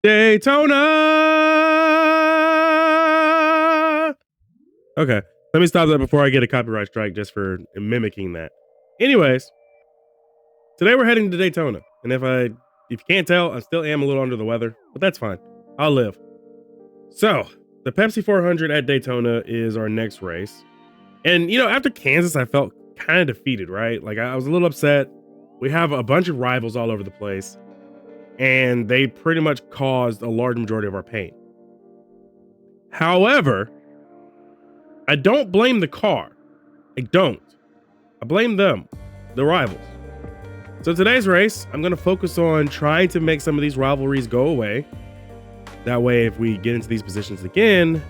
Daytona. Okay, let me stop that before I get a copyright strike just for mimicking that. Anyways, today we're heading to Daytona, and if you can't tell, I still am a little under the weather, but that's fine. I'll live. So, the Pepsi 400 at Daytona is our next race. And after Kansas, I felt kind of defeated, right? Like I was a little upset. We have a bunch of rivals all over the place, and they pretty much caused a large majority of our pain. However, I don't blame the car. I don't. I blame them, the rivals. So today's race, I'm going to focus on trying to make some of these rivalries go away. That way, if we get into these positions again,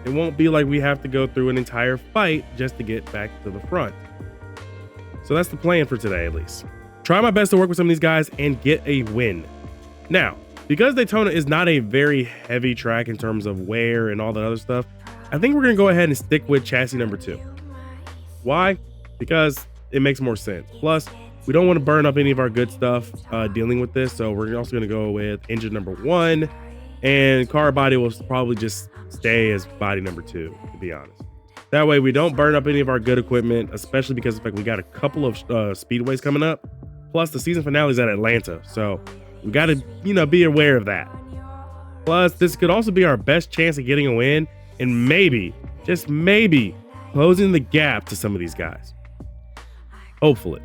it won't be like we have to go through an entire fight just to get back to the front. So that's the plan for today, at least. Try my best to work with some of these guys and get a win. Now, because Daytona is not a very heavy track in terms of wear and all that other stuff, I think we're going to go ahead and stick with chassis number 2. Why? Because it makes more sense. Plus, we don't want to burn up any of our good stuff dealing with this. So we're also going to go with engine number 1, and car body will probably just stay as body number 2, to be honest. That way we don't burn up any of our good equipment, especially because we got a couple of speedways coming up. Plus the season finale is at Atlanta. So we got to, be aware of that. Plus this could also be our best chance of getting a win and maybe, just maybe, closing the gap to some of these guys. Hopefully.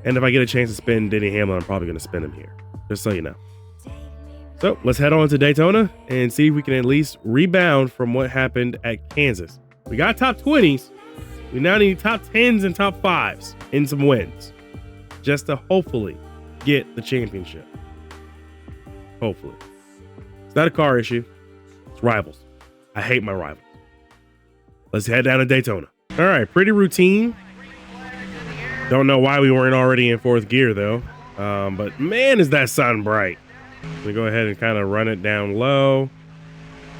And if I get a chance to spin Denny Hamlin, I'm probably going to spin him here, just so you know. So let's head on to Daytona and see if we can at least rebound from what happened at Kansas. We got top 20s. We now need top 10s and top 5s in some wins just to hopefully get the championship. Hopefully. It's not a car issue. It's rivals. I hate my rivals. Let's head down to Daytona. All right, pretty routine. Don't know why we weren't already in 4th gear though. But man, is that sun bright. We go ahead and kind of run it down low.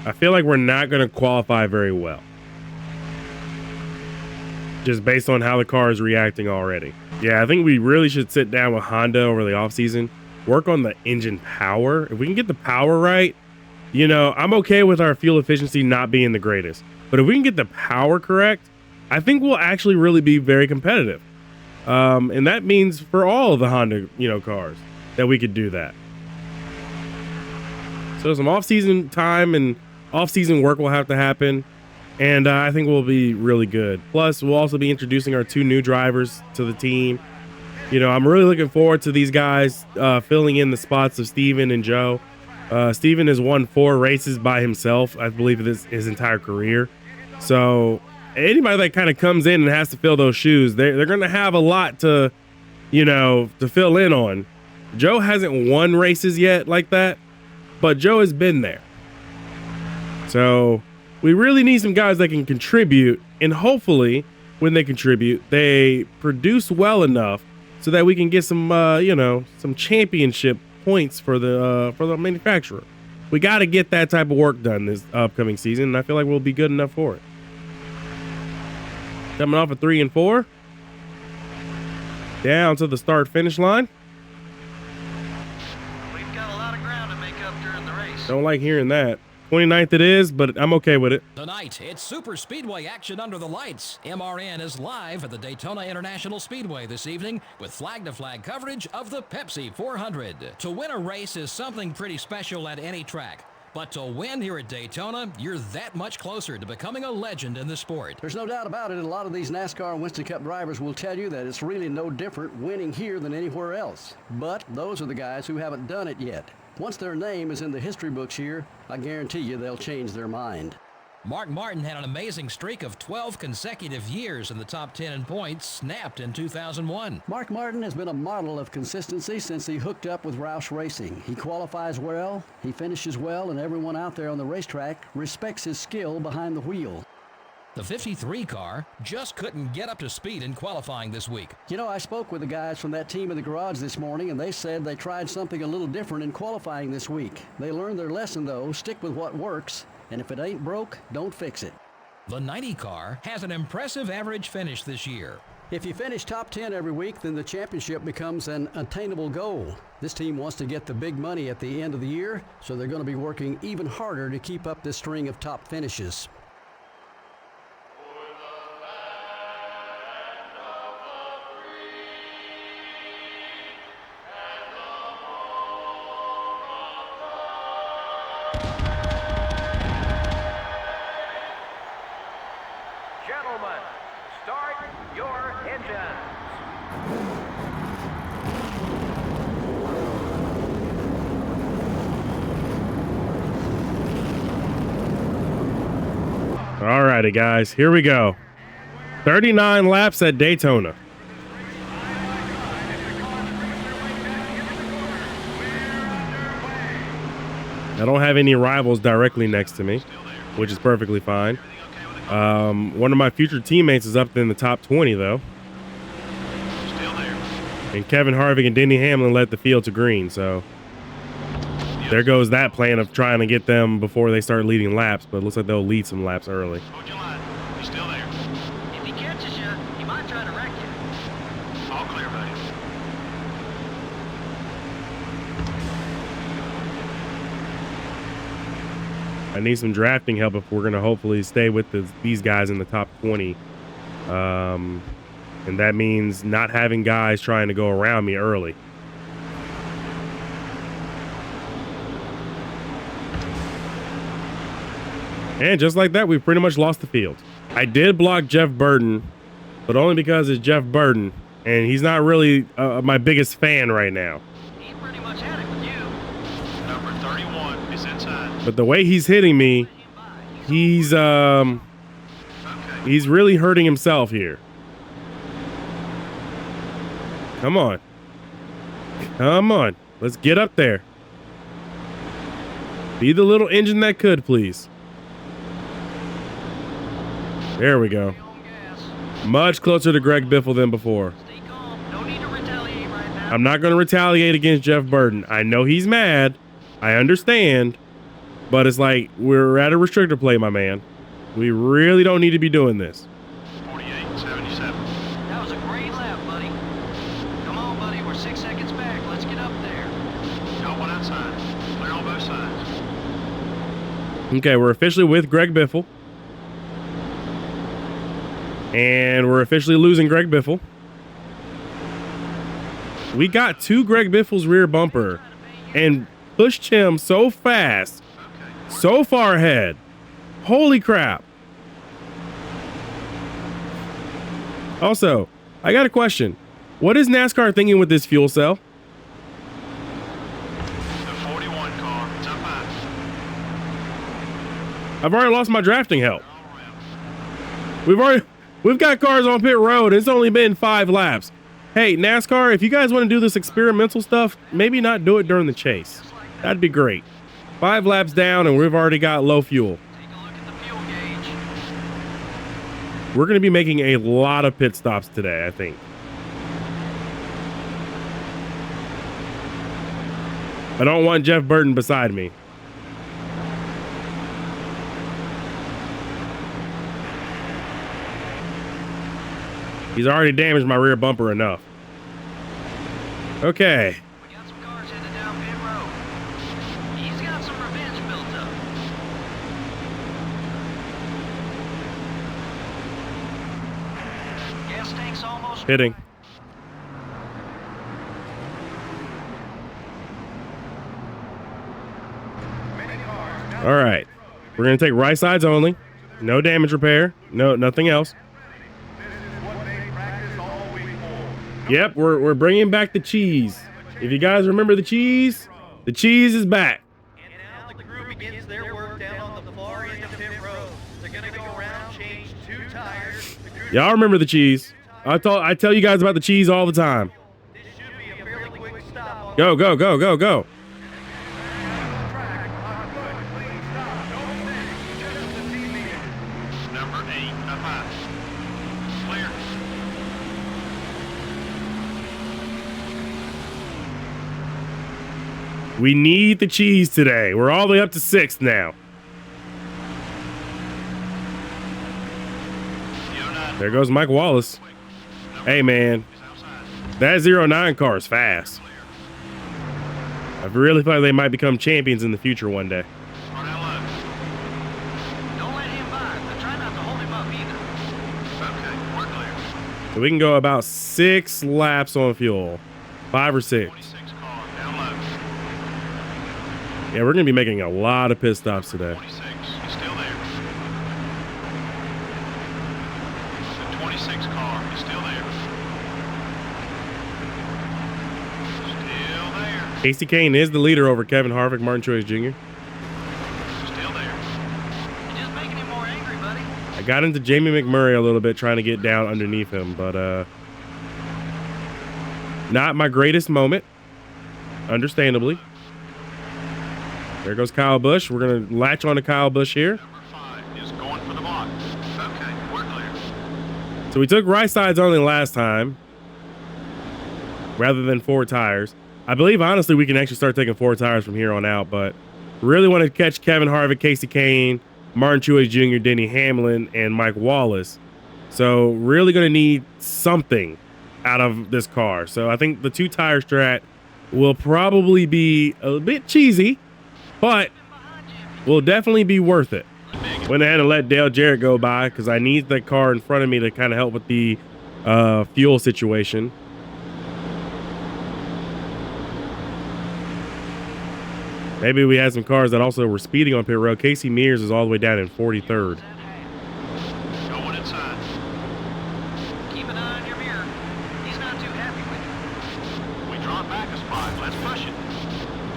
I feel like we're not going to qualify very well, just based on how the car is reacting already. Yeah, I think we really should sit down with Honda over the offseason, work on the engine power. If we can get the power right, I'm okay with our fuel efficiency not being the greatest, but if we can get the power correct, I think we'll actually really be very competitive. And that means for all of the Honda, cars that we could do that. So some off-season time and off-season work will have to happen, and I think we'll be really good. Plus, we'll also be introducing our 2 new drivers to the team. I'm really looking forward to these guys filling in the spots of Steven and Joe. Steven has won 4 races by himself, I believe, his entire career. So anybody that kind of comes in and has to fill those shoes, they're going to have a lot to fill in on. Joe hasn't won races yet like that, but Joe has been there. So we really need some guys that can contribute, and hopefully when they contribute, they produce well enough so that we can get some, some championship points for the manufacturer. We got to get that type of work done this upcoming season, and I feel like we'll be good enough for it. Coming off of 3 and 4, down to the start finish line. Don't like hearing that. 29th it is, but I'm okay with it. Tonight, it's super speedway action under the lights. MRN is live at the Daytona International Speedway this evening with flag-to-flag coverage of the Pepsi 400. To win a race is something pretty special at any track. But to win here at Daytona, you're that much closer to becoming a legend in the sport. There's no doubt about it. A lot of these NASCAR and Winston Cup drivers will tell you that it's really no different winning here than anywhere else. But those are the guys who haven't done it yet. Once their name is in the history books here, I guarantee you they'll change their mind. Mark Martin had an amazing streak of 12 consecutive years in the top 10 in points, snapped in 2001. Mark Martin has been a model of consistency since he hooked up with Roush Racing. He qualifies well, he finishes well, and everyone out there on the racetrack respects his skill behind the wheel. The 53 car just couldn't get up to speed in qualifying this week. I spoke with the guys from that team in the garage this morning, and they said they tried something a little different in qualifying this week. They learned their lesson, though. Stick with what works, and if it ain't broke, don't fix it. The 90 car has an impressive average finish this year. If you finish top 10 every week, then the championship becomes an attainable goal. This team wants to get the big money at the end of the year, so they're going to be working even harder to keep up this string of top finishes. Gentlemen, start your engines. All righty, guys, here we go. 39 laps at Daytona. I don't have any rivals directly next to me, which is perfectly fine. One of my future teammates is up in the top 20, though. And Kevin Harvick and Denny Hamlin led the field to green, so there goes that plan of trying to get them before they start leading laps, but it looks like they'll lead some laps early. He's still there. If he catches you, he might try to wreck you. All clear, buddy. I need some drafting help if we're going to hopefully stay with these guys in the top 20. And that means not having guys trying to go around me early. And just like that, we've pretty much lost the field. I did block Jeff Burton, but only because it's Jeff Burton, and he's not really my biggest fan right now. He pretty much had it with you. Number 31 is inside. But the way he's hitting me, he's really hurting himself here. Come on. Come on. Let's get up there. Be the little engine that could, please. There we go. Much closer to Greg Biffle than before. I'm not going to retaliate against Jeff Burton. I know he's mad. I understand. But it's like, we're at a restrictor play, my man. We really don't need to be doing this. 48.77. That was a great lap, buddy. Come on, buddy. We're 6 seconds back. Let's get up there. Got one outside. Clear on both sides. Okay, we're officially with Greg Biffle. And we're officially losing Greg Biffle. We got to Greg Biffle's rear bumper and pushed him so fast, so far ahead. Holy crap. Also, I got a question. What is NASCAR thinking with this fuel cell? The 41 car. It's up high. I've already lost my drafting help. We've got cars on pit road. It's only been 5 laps. Hey, NASCAR, if you guys want to do this experimental stuff, maybe not do it during the chase. That'd be great. 5 laps down and we've already got low fuel. Take a look at the fuel gauge. We're going to be making a lot of pit stops today, I think. I don't want Jeff Burton beside me. He's already damaged my rear bumper enough. Okay. We got some cars headed down pit road. He's got some revenge built up. Gas tank's almost Hitting. All right. We're going to take right sides only. No damage repair. No, nothing else. Yep, we're bringing back the cheese. If you guys remember the cheese is back. And now the crew begins their work down on the far end of pit road. They're gonna go around, change 2 tires. Y'all remember the cheese. I tell you guys about the cheese all the time. This should be a fairly quick stop. Go, go, go, go, go. Number 8 up high. Clear. We need the cheese today. We're all the way up to 6th now. There goes Mike Wallace. Hey, man, that 09 car is fast. I really feel like they might become champions in the future one day. Run out low. Don't let him by, but try not to hold him up either. Okay, we're clear. So we can go about 6 laps on fuel. 5 or 6. 26 car, down low. Yeah, we're going to be making a lot of pit stops today. 26, he's still there. The 26 car is still there. Still there. Casey Kane is the leader over Kevin Harvick, Martin Truex Jr. Still there. You're just making him more angry, buddy. I got into Jamie McMurray a little bit trying to get down underneath him, but not my greatest moment, understandably. There goes Kyle Busch. We're going to latch on to Kyle Busch here. Number 5 is going for the block. Okay, we're clear. So we took right sides only last time rather than 4 tires. I believe, honestly, we can actually start taking 4 tires from here on out, but really want to catch Kevin Harvick, Casey Kane, Martin Truex Jr., Denny Hamlin, and Mike Wallace. So really going to need something out of this car. So I think the 2 tire strat will probably be a bit cheesy, but will definitely be worth it. Went ahead and let Dale Jarrett go by because I need the car in front of me to kind of help with the fuel situation. Maybe we had some cars that also were speeding on pit road. Casey Mears is all the way down in 43rd. Going inside. Keep an eye on your mirror. He's not too happy with you. We drop back a spot. Let's push it.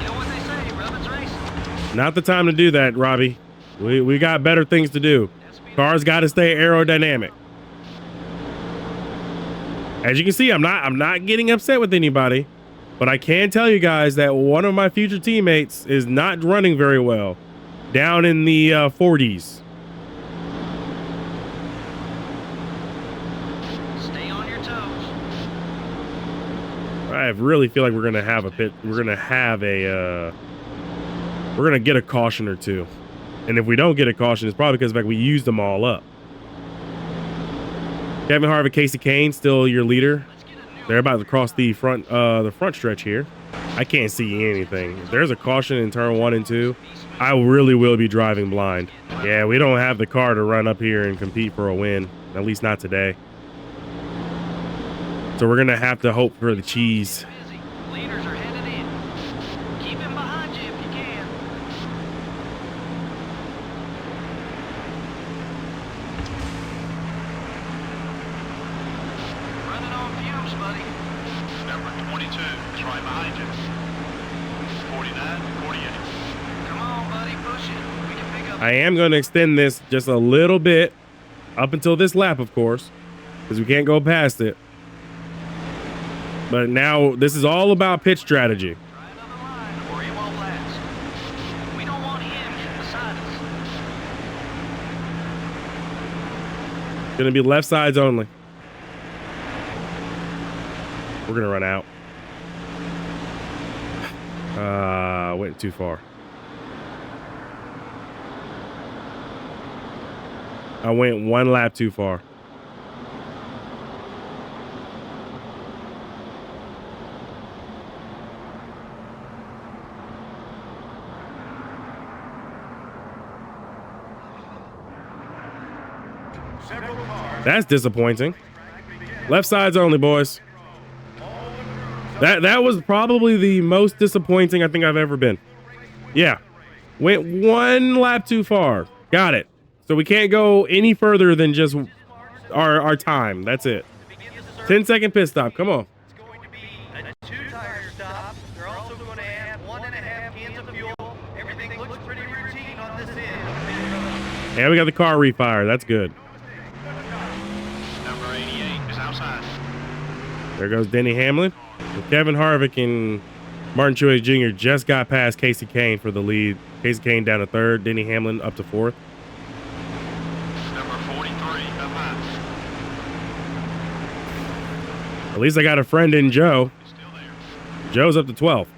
You know what they say, Robin's racing. Not the time to do that, Robbie. We got better things to do. Cars got to stay aerodynamic. As you can see, I'm not getting upset with anybody, but I can tell you guys that one of my future teammates is not running very well, down in the 40s. Stay on your toes. I really feel like we're gonna have a pit. We're gonna get a caution or 2. And if we don't get a caution, it's probably because of the fact we used them all up. Kevin Harvick, Casey Kane, still your leader. They're about to cross the front stretch here. I can't see anything. If there's a caution in turn 1 and 2, I really will be driving blind. Yeah, we don't have the car to run up here and compete for a win, at least not today. So we're gonna have to hope for the cheese. Busy. Leaders are headed in. Keep him behind you if you can. Running on fumes, buddy. Number 22 is right behind you. 49, 48. Come on, buddy, push it. We can pick up. I am going to extend this just a little bit up until this lap, of course, because we can't go past it. But now this is all about pitch strategy. Try another line or he won't last. We don't want him getting beside us. Going to be left sides only. We're going to run out. Went too far. I went 1 lap too far. That's disappointing. Left sides only, boys. That was probably the most disappointing I think I've ever been. Yeah. Went 1 lap too far. Got it. So we can't go any further than just our time. That's it. 10-second pit stop. Come on. It's going to be a 2-tire stop. They're also going to add 1.5 cans of fuel. Everything looks pretty routine on this end. And we got the car refire. That's good. Number 88 is outside. There goes Denny Hamlin. And Kevin Harvick and Martin Truex Jr. just got past Casey Kane for the lead. Casey Kane down to 3rd. Denny Hamlin up to 4th. Number 43 up high. At least I got a friend in Joe. Still there. Joe's up to 12th.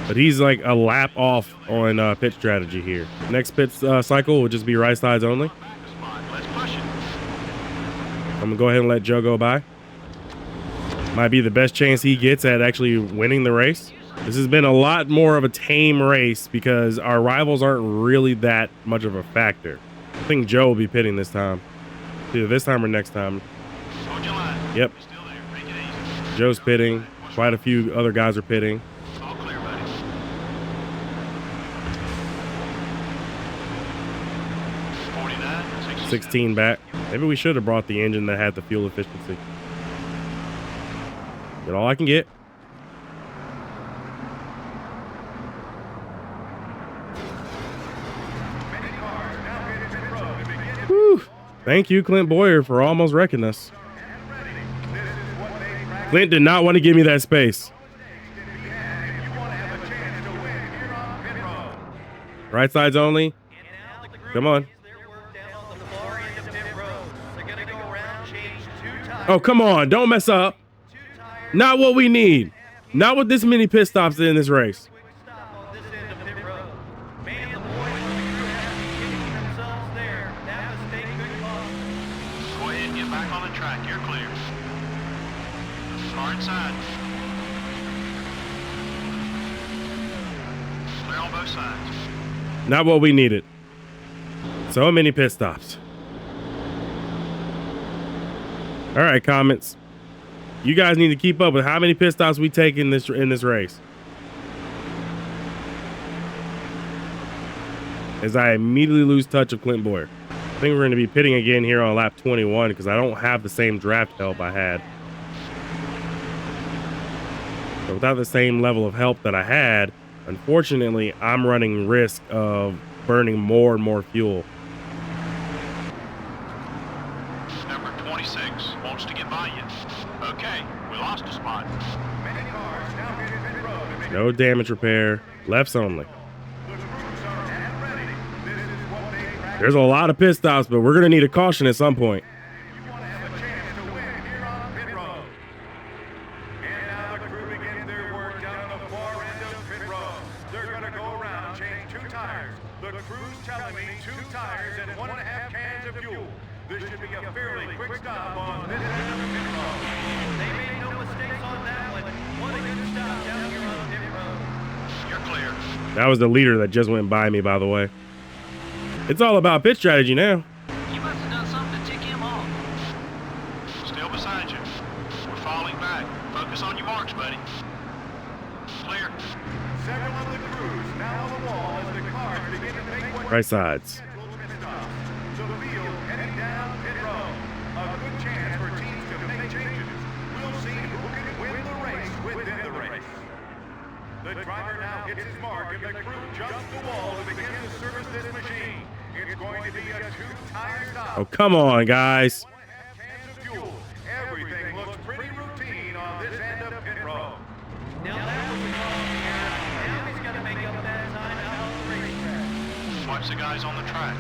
But he's like a lap off on pit strategy here. Next pit cycle will just be right sides only. Back a spot. Let's push it. I'm I'm gonna go ahead and let Joe go by. Might be the best chance he gets at actually winning the race. This has been a lot more of a tame race because our rivals aren't really that much of a factor. I think Joe will be pitting this time. Either this time or next time. Yep. Joe's pitting. Quite a few other guys are pitting. 16 back. Maybe we should have brought the engine that had the fuel efficiency. Get all I can get. Whew. Thank you, Clint Boyer, for almost wrecking us. Clint did not want to give me that space. Right sides only. Come on. Oh, come on. Don't mess up. Not what we need. Not with this many pit stops in this race. Go ahead and get back on the track. You're clear. Far inside. Clear on both sides. Not what we needed. So many pit stops. All right, comments. You guys need to keep up with how many pit stops we take in this race. As I immediately lose touch of Clint Boyer. I think we're going to be pitting again here on lap 21 because I don't have the same draft help I had. So without the same level of help that I had, unfortunately, I'm running risk of burning more and more fuel. Number 26 wants to get by you. Okay, we lost a spot. No damage repair. Lefts only. There's a lot of pit stops, but we're going to need a caution at some point. That was the leader that just went by me, by the way. It's all about pit strategy now. You must have done something to tick him off. Still beside you. We're falling back. Focus on your marks, buddy. Clear. Several of the crews now on the wall as the cars begin to make what Right sides. So the field heading down pit road. A good chance for teams to make changes. We'll see who can win the race within the race. The driver now hits his mark and the crew jumps the wall to begin to service this machine. It's going to be a two-tire stop. Oh, come on, guys. Cans of fuel. Everything looks pretty routine on this end of pit road. Now that was the call here. Now he's got to make up that time out on the racetrack. Watch the guys on the track.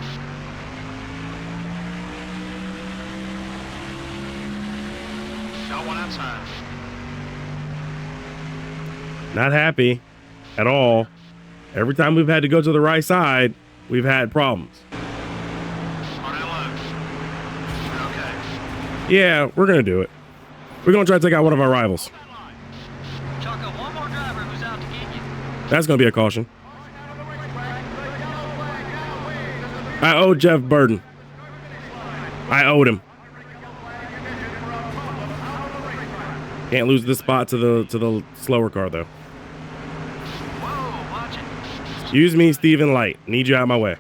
Got one outside. Not happy at all. Every time we've had to go to the right side, we've had problems. Yeah, we're going to do it. We're going to try to take out one of our rivals. Chuck up one more driver who's out to get you. That's going to be a caution. I owe Jeff Burden. I owed him. Can't lose this spot to the slower car, though. Whoa, watch it. Excuse me, Stephen Light. Need you out of my way.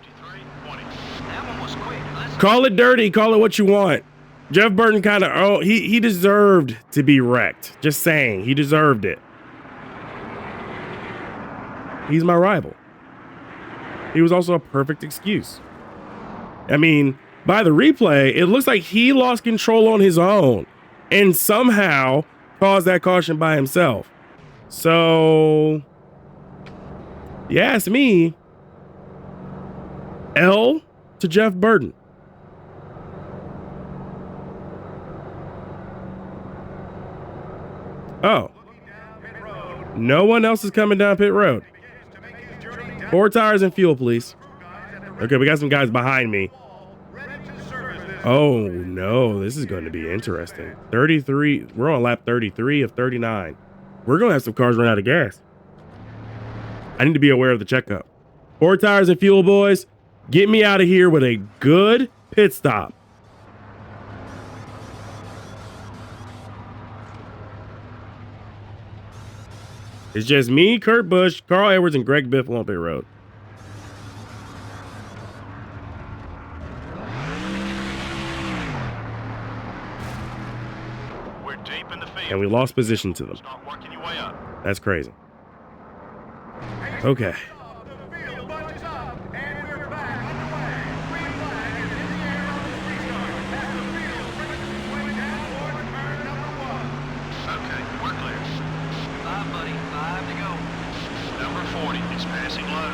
That one was quick. Call it dirty. Call it what you want. Jeff Burton kind of, he deserved to be wrecked. Just saying, he deserved it. He's my rival. He was also a perfect excuse. I mean, by the replay, it looks like he lost control on his own and somehow caused that caution by himself. So, you ask me, L to Jeff Burton. Oh, no one else is coming down pit road. 4 tires and fuel, please. Okay, we got some guys behind me. Oh no, this is going to be interesting. 33, we're on lap 33 of 39. We're going to have some cars run out of gas. I need to be aware of the checkup. 4 tires and fuel, boys. Get me out of here with a good pit stop. It's just me, Kurt Busch, Carl Edwards, and Greg Biffle on pit road. We're deep in the field. And we lost position to them. Start working your way up. That's crazy. Okay. The field bunches up, and we're back underway. Green flag is in the air on the restart. As the field brings its way down toward turn number 1. Okay, we're clear. 5, buddy. 5 to go. Number 40 is passing low.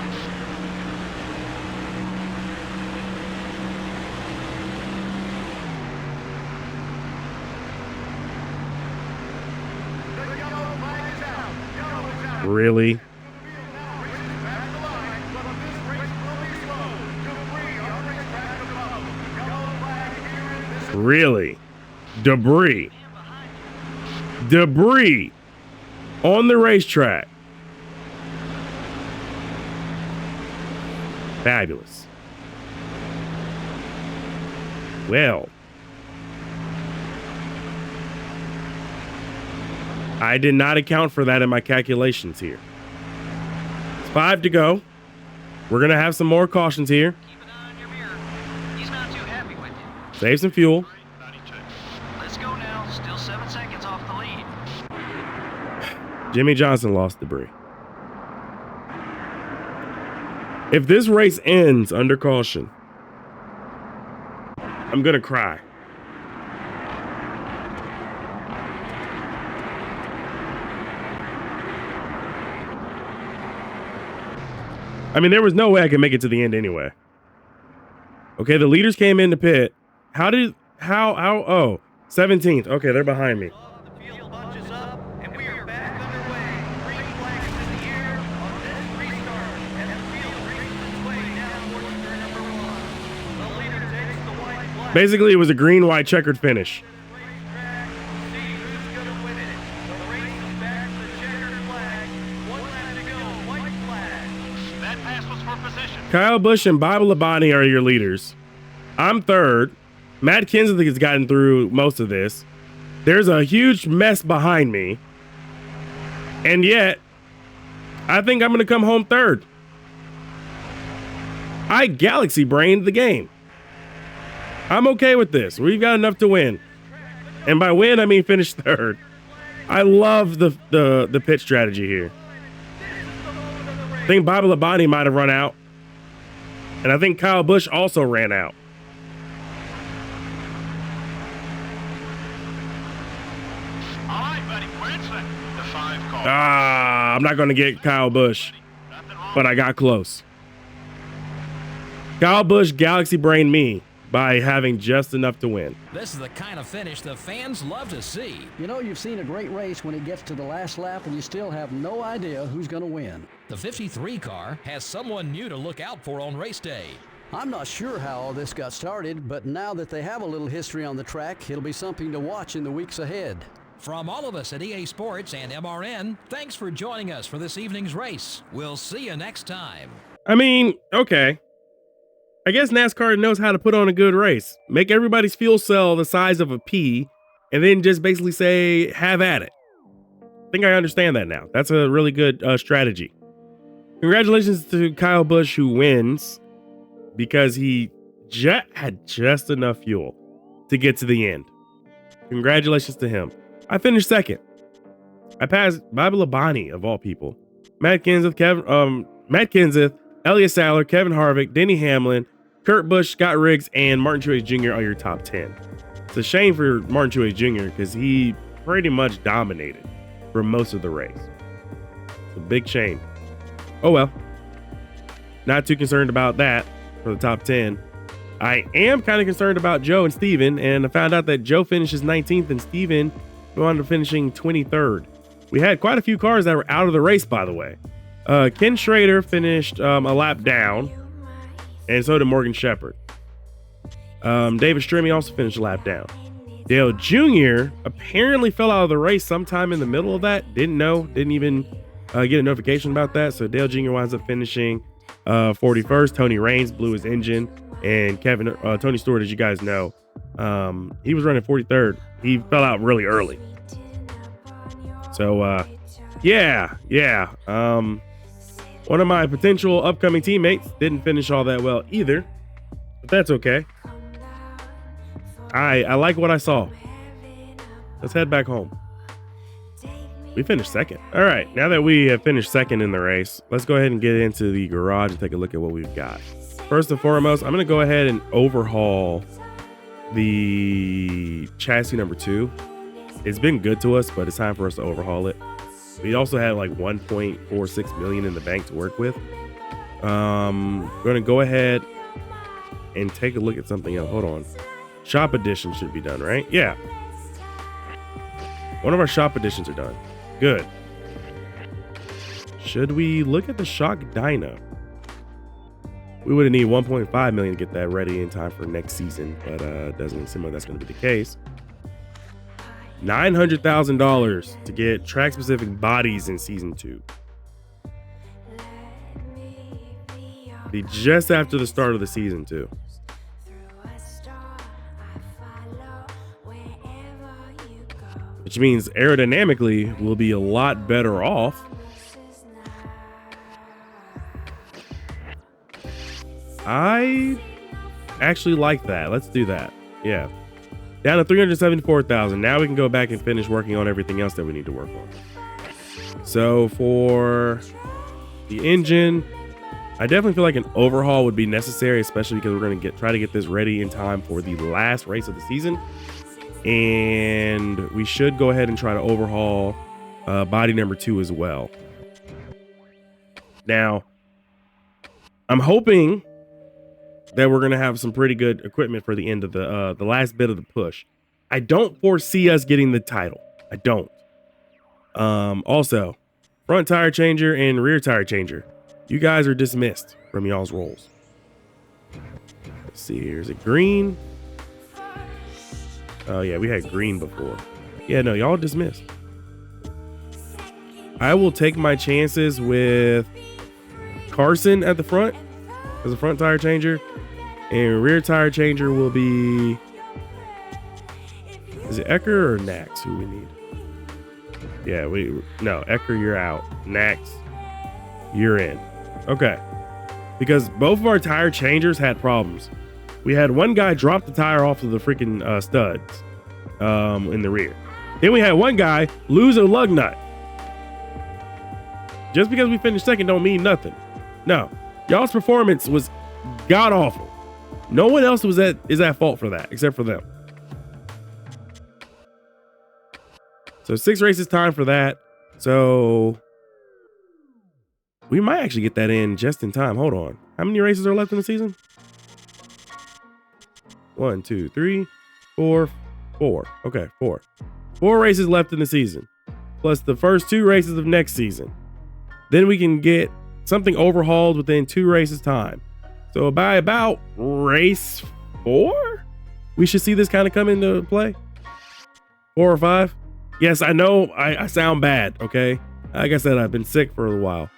The yellow flag is out. Yellow is out. Really? Really? Debris. Debris on the racetrack. Fabulous. Well, I did not account for that in my calculations here. It's 5 to go. We're going to have some more cautions here. Keep an eye on your mirror. He's not too happy with you. Save some fuel. 92. Let's go now. Still 7 seconds off the lead. Jimmy Johnson lost debris. If this race ends under caution, I'm going to cry. I mean, there was no way I could make it to the end anyway. Okay, the leaders came in the pit. How, oh, 17th. Okay, they're behind me. The field bunches up, and we are back underway. Green flag is in the air on this restart, and the field brings its way down towards turn number 1. The leader takes the white flag. Basically, it was a green-white checkered finish. Racetrack, see who's gonna win it. The race is back to the checkered flag. 1 lap to go, white flag. That pass was for position. Kyle Busch and Bible Labonte are your leaders. I'm third. Matt Kenseth has gotten through most of this. There's a huge mess behind me. And yet, I think I'm going to come home third. I galaxy brained the game. I'm okay with this. We've got enough to win. And by win, I mean finish third. I love the pit strategy here. I think Bible Labonte might have run out. And I think Kyle Busch also ran out. All right, buddy. We're in second. The 5 car. I'm not going to get Kyle Busch, Nothing wrong. but I got close. Kyle Busch galaxy brained me by having just enough to win. This is the kind of finish the fans love to see. You know, you've seen a great race when it gets to the last lap and you still have no idea who's going to win. The 53 car has someone new to look out for on race day. I'm not sure how all this got started, but now that they have a little history on the track, it'll be something to watch in the weeks ahead. From all of us at EA Sports and MRN, thanks for joining us for this evening's race. We'll see you next time. I mean, okay. I guess NASCAR knows how to put on a good race. Make everybody's fuel cell the size of a pea, and then just basically say, have at it. I think I understand that now. That's a really good strategy. Congratulations to Kyle Busch, who wins because he had just enough fuel to get to the end. Congratulations to him. I finished second. I passed Bible Labonte, of all people. Matt Kenseth, Elliott Sadler, Kevin Harvick, Denny Hamlin, Kurt Busch, Scott Riggs, and Martin Truex Jr. are your top 10. It's a shame for Martin Truex Jr. because he pretty much dominated for most of the race. It's a big shame. Oh well. Not too concerned about that for the top 10. I am kind of concerned about Joe and Steven, and I found out that Joe finishes 19th and Steven wound up finishing 23rd. We had quite a few cars that were out of the race, by the way. Ken Schrader finished a lap down, and so did Morgan Shepherd. David Strimmy also finished a lap down. Dale Jr. apparently fell out of the race sometime in the middle of that. Didn't even get a notification about that. So Dale Jr. winds up finishing 41st. Tony Raines blew his engine, and Tony Stewart, as you guys know, he was running 43rd. He fell out really early. So yeah. One of my potential upcoming teammates didn't finish all that well either, but that's okay. I like what I saw. Let's head back home. We finished second. All right, now that we have finished second in the race, let's go ahead and get into the garage and take a look at what we've got. First and foremost, I'm going to go ahead and overhaul the chassis number 2. It's been good to us, but it's time for us to overhaul it. We also had like 1.46 million in the bank to work with. We're going to go ahead and take a look at something else. Hold on. Shop edition should be done, right? Yeah. One of our shop editions are done. Good. Should we look at the shock dyno? We would need 1.5 million to get that ready in time for next season, but doesn't seem like that's going to be the case. $900,000 to get track specific bodies in season 2. Be just after the start of the season 2. Which means aerodynamically we'll be a lot better off. I actually like that. Let's do that. Yeah. Down to 374,000. Now we can go back and finish working on everything else that we need to work on. So for the engine, I definitely feel like an overhaul would be necessary, especially because we're going to try to get this ready in time for the last race of the season. And we should go ahead and try to overhaul body number 2 as well. Now, I'm hoping that we're going to have some pretty good equipment for the end of the last bit of the push. I don't foresee us getting the title. I don't. Also, front tire changer and rear tire changer. You guys are dismissed from y'all's roles. Let's see here. Is it green? Oh yeah, we had green before. Yeah, no, y'all dismissed. I will take my chances with Carson at the front as a front tire changer, and rear tire changer will be, is it Ecker or Nax who we need? Yeah, no, Ecker, you're out. Nax, you're in. Okay, because both of our tire changers had problems. We had one guy drop the tire off of the freaking studs in the rear. Then we had one guy lose a lug nut. Just because we finished second don't mean nothing. No, y'all's performance was god awful. No one else is at fault for that except for them. So 6 races time for that. So we might actually get that in just in time. Hold on. How many races are left in the season? 1, 2, 3, 4. Okay, 4. 4 races left in the season, plus the first 2 races of next season. Then we can get something overhauled within 2 races time. So by about race 4, we should see this kind of come into play. 4 or 5. Yes, I know I sound bad. Okay, like I said, I've been sick for a while.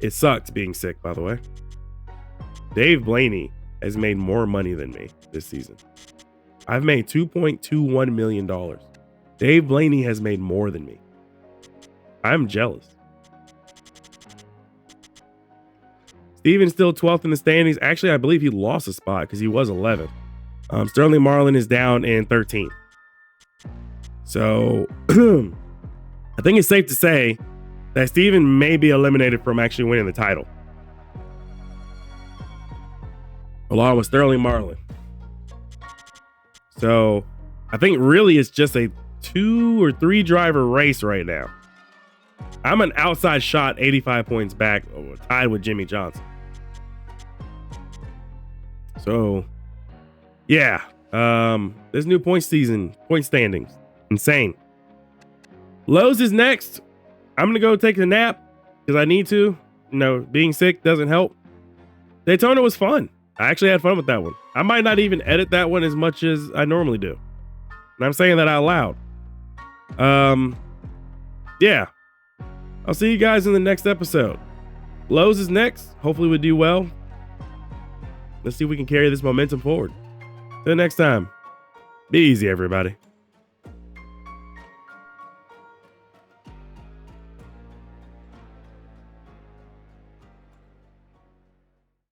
It sucked being sick, by the way. Dave Blaney has made more money than me this season. I've made $2.21 million. Dave Blaney has made more than me. I'm jealous. Steven's still 12th in the standings. Actually, I believe he lost a spot because he was 11th. Sterling Marlin is down in 13th. So I think it's safe to say that Steven may be eliminated from actually winning the title, along with Sterling Marlin. So I think really it's just a 2 or 3 driver race right now. I'm an outside shot 85 points back, tied with Jimmy Johnson. So yeah, this new point standings, insane. Lowe's is next. I'm gonna go take a nap because I need to. You know, being sick doesn't help. Daytona was fun. I actually had fun with that one. I might not even edit that one as much as I normally do. And I'm saying that out loud. Yeah. I'll see you guys in the next episode. Lowe's is next. Hopefully we do well. Let's see if we can carry this momentum forward. Till next time, be easy, everybody.